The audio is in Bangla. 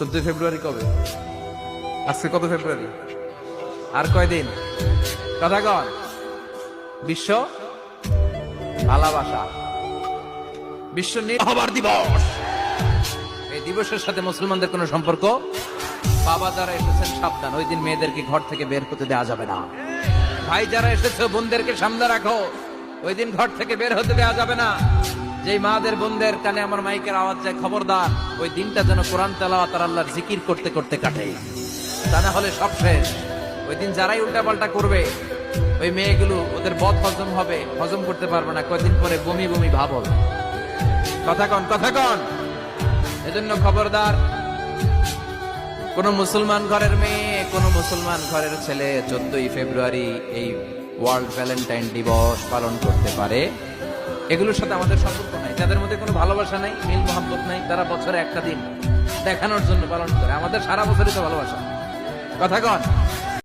14 ফেব্রুয়ারি কবে? আজকে কত ফেব্রুয়ারি? আর কয়দিন? কথা কন। বিশ্ব ভালোবাসা, বিশ্ব নির্ভর দিবস। এই দিবসের সাথে মুসলমানদের কোনো সম্পর্ক? বাবা যারা এসেছেন সাবধান, ওই দিন মেয়েদেরকে ঘর থেকে বের হতে দেওয়া যাবে না। ভাই যারা এসেছে বোনদেরকে সামনে রাখো, ওই দিন ঘর থেকে বের হতে দেওয়া যাবে না। যেই মাদের বোনদের কানে আমার মাইকের আওয়াজ যায়, খবরদার, ওই দিনটা যেন কোরআন তেলাওয়াত আর আল্লাহর জিকির করতে করতে কাটে, তা না হলে সব শেষ। ওই দিন যারাই উল্টা পাল্টা করবে, ওই মেয়েগুলো ওদের বদ হজম হবে, হজম করতে পারবে না, কয়েকদিন পরে বমি বমি ভাব হবে। কথা কন, কথা কন। এজন্য খবরদার, কোন মুসলমান ঘরের মেয়ে, কোন মুসলমান ঘরের ছেলে 14 ফেব্রুয়ারি এই ওয়ার্ল্ড ভ্যালেন্টাইন দিবস পালন করতে পারে। এগুলোর সাথে আমাদের সম্পর্ক নাই, তাদের মধ্যে কোনো ভালোবাসা নাই, মিল মোহাম্মত নাই। তারা বছরে একটা দিন দেখানোর জন্য পালন করে, আমাদের সারা বছরই তো ভালোবাসা। কথা কন।